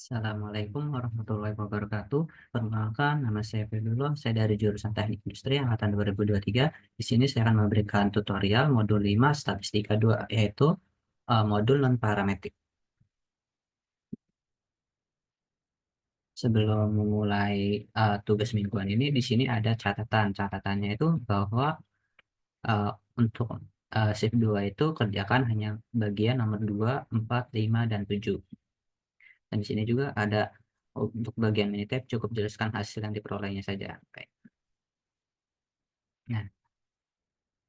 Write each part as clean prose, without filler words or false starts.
Assalamualaikum warahmatullahi wabarakatuh. Perkenalkan, nama saya Febrillah. Saya dari jurusan Teknik Industri angkatan 2023. Di sini saya akan memberikan tutorial modul 5 Statistika 2, yaitu modul non-parametrik. Sebelum memulai tugas mingguan ini, di sini ada catatan. Catatannya itu bahwa uh, untuk shift 2 itu kerjakan hanya bagian nomor 2, 4, 5, dan 7. Dan di sini juga ada untuk bagian Minitab cukup jelaskan hasil yang diperolehnya saja. Baik. Nah,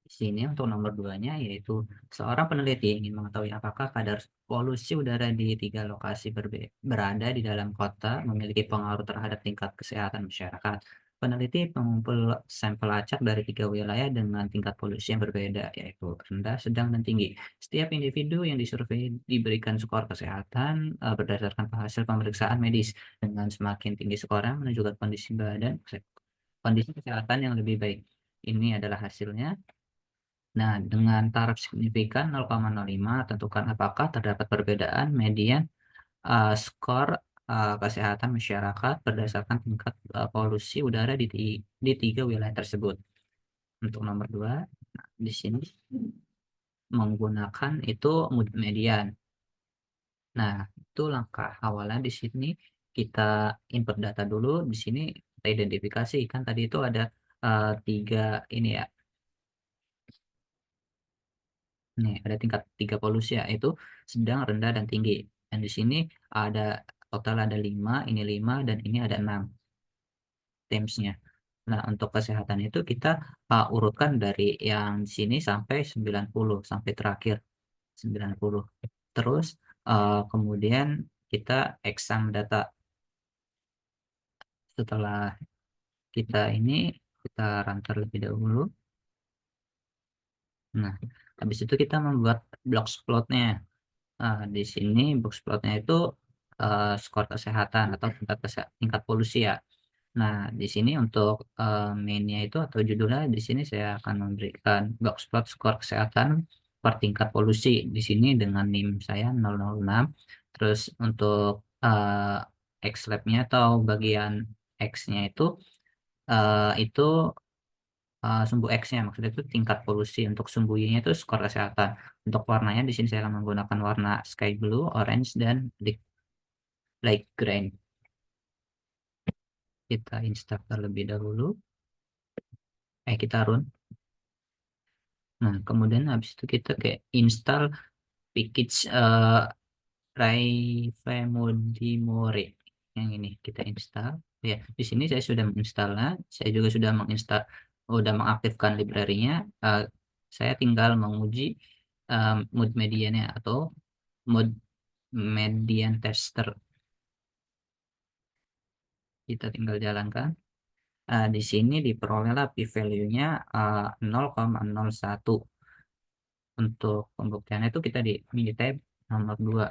di sini untuk nomor 2-nya yaitu seorang peneliti ingin mengetahui apakah kadar polusi udara di 3 lokasi berada di dalam kota memiliki pengaruh terhadap tingkat kesehatan masyarakat. Peneliti mengumpul sampel acak dari 3 wilayah dengan tingkat polusi yang berbeda, yaitu rendah, sedang, dan tinggi. Setiap individu yang disurvei diberikan skor kesehatan berdasarkan hasil pemeriksaan medis. Dengan semakin tinggi skornya menunjukkan kondisi kesehatan yang lebih baik. Ini adalah hasilnya. Nah, dengan taraf signifikan 0,05, tentukan apakah terdapat perbedaan median skor kesehatan masyarakat berdasarkan tingkat polusi udara di 3 wilayah tersebut. Untuk nomor 2, nah, di sini menggunakan itu median. Nah, itu langkah awalnya di sini kita input data dulu. Di sini kita identifikasi, kan tadi itu ada 3 ini ya. Nih, ada tingkat 3 polusi ya, yaitu sedang, rendah, dan tinggi. Dan di sini ada total ada 5, ini 5, dan ini ada 6 terms-nya. Nah, untuk kesehatan itu kita urutkan dari yang sini sampai 90, sampai terakhir 90. Terus kemudian kita exam data. Setelah kita run terlebih dahulu. Nah, habis itu kita membuat box plot-nya. Di sini box plot-nya itu skor kesehatan atau tingkat polusi ya. Nah, di sini untuk main-nya itu atau judulnya di sini saya akan memberikan box plot skor kesehatan per tingkat polusi. Di sini dengan NIM saya 006. Terus untuk X-lab-nya atau bagian X-nya itu sumbu X-nya, maksudnya itu tingkat polusi. Untuk sumbu Y-nya itu skor kesehatan. Untuk warnanya di sini saya akan menggunakan warna sky blue, orange, dan light green. Kita install terlebih dahulu. Kita run. Nah, kemudian habis itu kita kayak install package Raifemodimore. Yang ini kita install. Ya, di sini saya sudah menginstalnya. Saya juga sudah mengaktifkan library-nya. Saya tinggal menguji mood mediannya atau mood median tester. Kita tinggal jalankan. Di sini diperolehlah p-value-nya 0,01. Untuk pembuktiannya itu kita di Minitab nomor 2.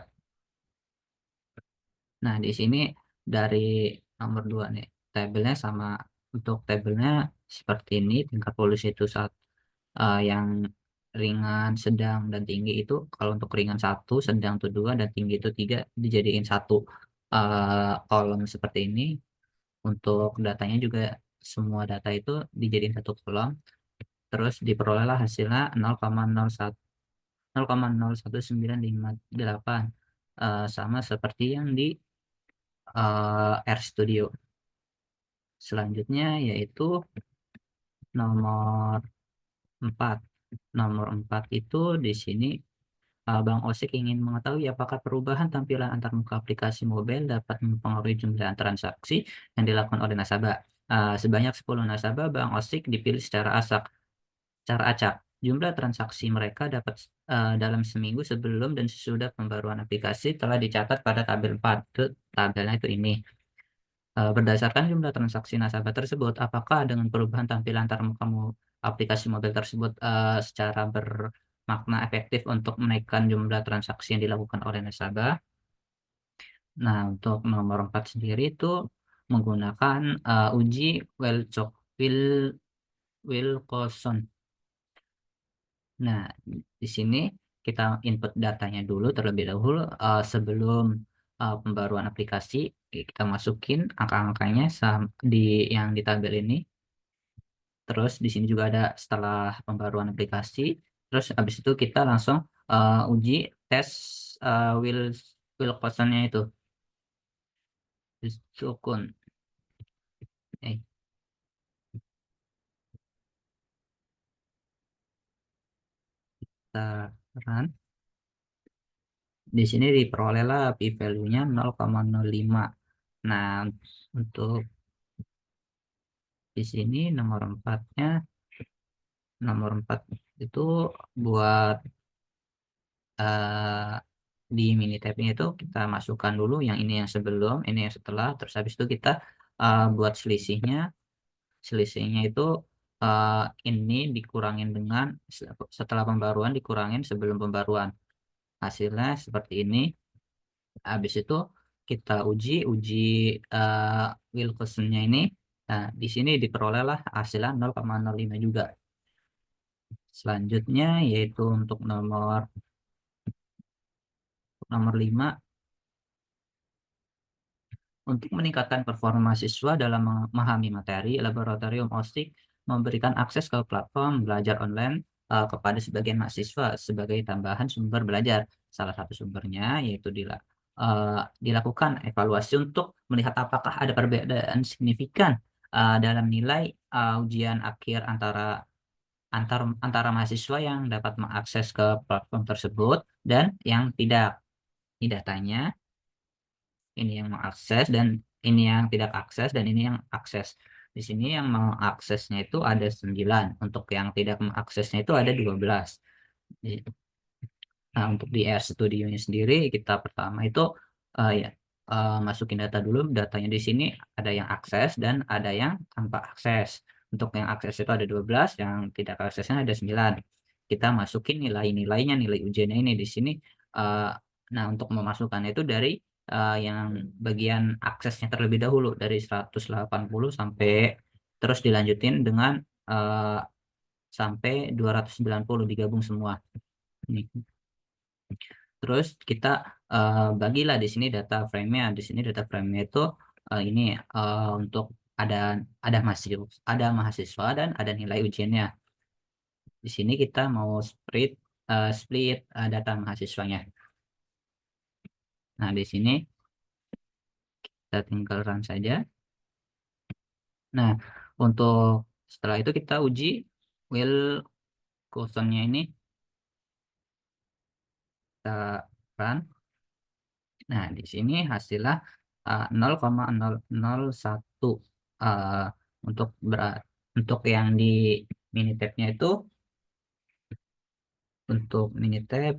Nah, di sini dari nomor 2 nih, tabelnya sama. Untuk tabelnya seperti ini, tingkat polusi itu yang ringan, sedang, dan tinggi itu, kalau untuk ringan 1, sedang itu 2, dan tinggi itu 3, dijadiin satu kolom seperti ini. Untuk datanya juga semua data itu dijadiin satu kolom, terus diperolehlah hasilnya 0,01 0,01958, sama seperti yang di RStudio. Selanjutnya yaitu nomor 4. Nomor 4 itu di sini Bang Osik ingin mengetahui apakah perubahan tampilan antarmuka aplikasi mobile dapat mempengaruhi jumlah transaksi yang dilakukan oleh nasabah. Sebanyak 10 nasabah Bang Osik dipilih secara acak. Jumlah transaksi mereka dapat dalam seminggu sebelum dan sesudah pembaruan aplikasi telah dicatat pada tabel 4. Tabelnya itu ini. Berdasarkan jumlah transaksi nasabah tersebut, apakah dengan perubahan tampilan antarmuka aplikasi mobile tersebut secara bermakna efektif untuk menaikkan jumlah transaksi yang dilakukan oleh nasabah? Nah, untuk nomor 4 sendiri itu menggunakan uji Wilcoxon. Nah, di sini kita input datanya dulu terlebih dahulu sebelum pembaruan aplikasi, kita masukin angka-angkanya di yang di tabel ini. Terus di sini juga ada setelah pembaruan aplikasi. Terus habis itu kita langsung uji tes Wilcoxon-nya itu. Sukun. Eh, kita run. Di sini diperolehlah p-value-nya 0,05. Nah, untuk di sini nomor 4 itu buat eh, di mini tabnya itu kita masukkan dulu yang ini yang sebelum, ini yang setelah, terus habis itu kita buat selisihnya itu eh, ini dikurangin dengan setelah pembaruan dikurangin sebelum pembaruan, hasilnya seperti ini. Habis itu kita uji eh, Wilkerson-nya ini. Nah, di sini diperolehlah hasilnya 0,05 juga. Selanjutnya yaitu untuk nomor 5. Untuk meningkatkan performa siswa dalam memahami materi, Laboratorium OSIK memberikan akses ke platform belajar online kepada sebagian mahasiswa sebagai tambahan sumber belajar. Salah satu sumbernya yaitu dilakukan evaluasi untuk melihat apakah ada perbedaan signifikan dalam nilai ujian akhir antara mahasiswa yang dapat mengakses ke platform tersebut dan yang tidak. Ini datanya, ini yang mengakses dan ini yang tidak akses dan ini yang akses. Di sini yang mengaksesnya itu ada 9, untuk yang tidak mengaksesnya itu ada 12. Nah, untuk di RStudio-nya sendiri kita pertama itu ya masukin data dulu. Datanya di sini ada yang akses dan ada yang tanpa akses. Untuk yang akses itu ada 12, yang tidak aksesnya ada 9. Kita masukin nilai-nilainya, nilai ujiannya ini di sini. eh, nah, untuk memasukkannya itu dari yang bagian aksesnya terlebih dahulu dari 180 sampai terus dilanjutin dengan eh, sampai 290 digabung semua. Ini. Terus kita bagilah di sini data frame-nya. Di sini data frame-nya itu ini untuk ada mahasiswa dan ada nilai ujiannya. Di sini kita mau split data mahasiswanya. Nah, di sini kita tinggal run saja. Nah, untuk setelah itu kita uji will cushion-nya ini, kita run. Nah, di sini hasilnya 0,001. eh, untuk untuk yang di mini tab-nya itu, untuk mini tab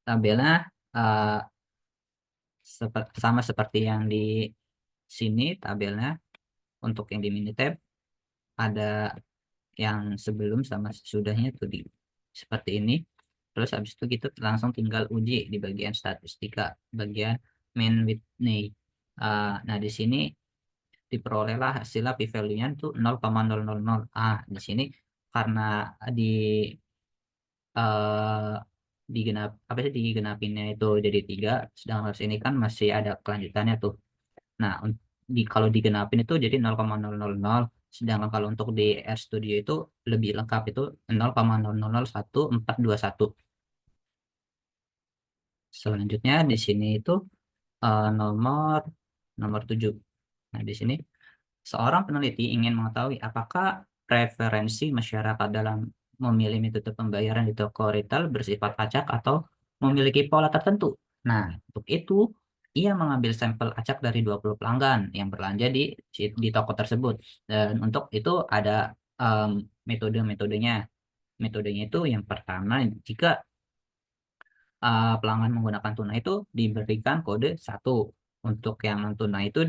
tabelnya eh, sama seperti yang di sini tabelnya. Untuk yang di mini tab ada yang sebelum sama sesudahnya tuh seperti ini. Terus habis itu kita langsung tinggal uji di bagian statistika, bagian main Whitney. Nah, di sini diperolehlah hasilnya p-value-nya itu 0,000. Di sini karena di eh, apa sih digenapinnya itu jadi 3, sedangkan harus ini kan masih ada kelanjutannya tuh. Nah, kalau digenapin itu jadi 0,000, sedangkan kalau untuk di RStudio itu lebih lengkap, itu 0,001421. Selanjutnya di sini itu nomor nomor 7. Nah, di sini seorang peneliti ingin mengetahui apakah preferensi masyarakat dalam memilih metode pembayaran di toko retail bersifat acak atau memiliki pola tertentu. Nah, untuk itu ia mengambil sampel acak dari 20 pelanggan yang belanja di toko tersebut. Dan untuk itu ada em, metode-metodenya. Metodenya itu yang pertama, jika pelanggan menggunakan tunai itu diberikan kode 1. Untuk yang non tunai itu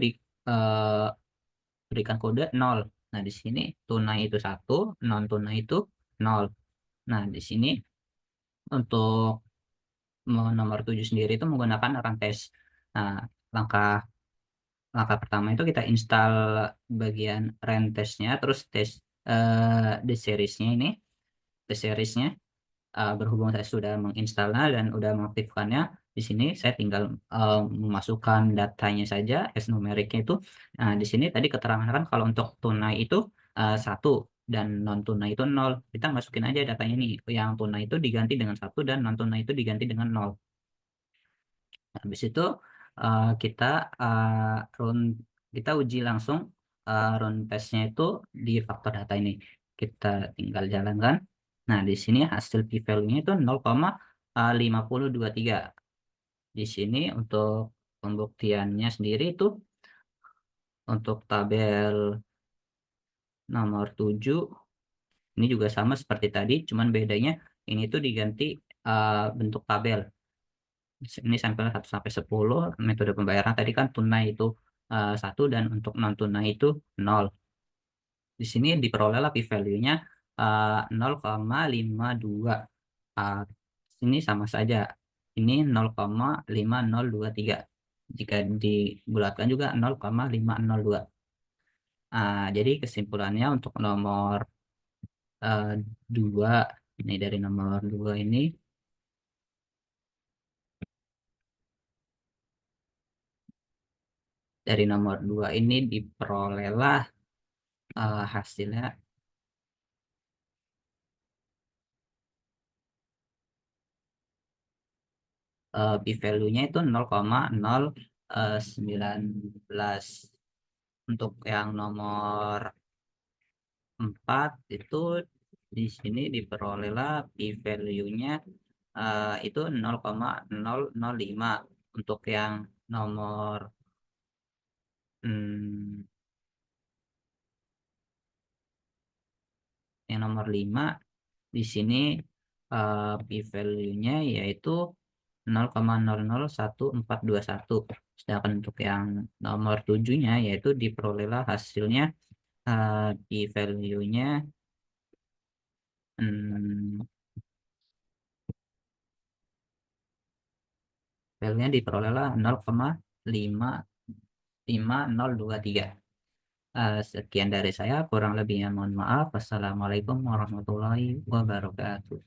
berikan kode 0. Nah, di sini tunai itu 1, non tunai itu 0. Nah, di sini untuk nomor 7 sendiri itu menggunakan rantes. Nah, langkah langkah pertama itu kita install bagian rentesnya, terus tes the seriesnya ini, the seriesnya. berhubung saya sudah menginstalnya dan udah mengaktifkannya, di sini saya tinggal, memasukkan datanya saja, numericnya itu. Nah, di sini tadi keterangannya kan kalau untuk tunai itu, 1 dan non tunai itu 0. Kita masukin aja datanya nih, yang tunai itu diganti dengan 1 dan non tunai itu diganti dengan 0. Habis itu, kita, run kita uji langsung, run test-nya itu di faktor data ini. Kita tinggal jalankan. Nah, di sini hasil P value-nya itu 0,5023. Di sini untuk pembuktiannya sendiri itu untuk tabel nomor 7 ini juga sama seperti tadi, cuman bedanya ini tuh diganti, bentuk tabel. Ini sampel 1 sampai 10, metode pembayaran tadi kan tunai itu, 1 dan untuk non tunai itu 0. Di sini diperolehlah P value-nya, 0,52. eee, ini sama saja, ini 0,5023. Jika dibulatkan juga 0,502. Jadi kesimpulannya untuk nomor, 2, ini dari nomor 2 ini, diperolehlah, hasilnya, P value-nya itu 0,019. Untuk yang nomor 4 itu di sini diperolehlah P value-nya, itu 0,005. Untuk nomor, mmm, yang nomor 5 di sini, P value-nya yaitu 0,001421. Sedangkan untuk yang nomor 7-nya yaitu diperolehlah hasilnya, P value-nya, mmm, value-nya diperolehlah 0,55023. Sekian dari saya, kurang lebihnya mohon maaf. Wassalamualaikum warahmatullahi wabarakatuh.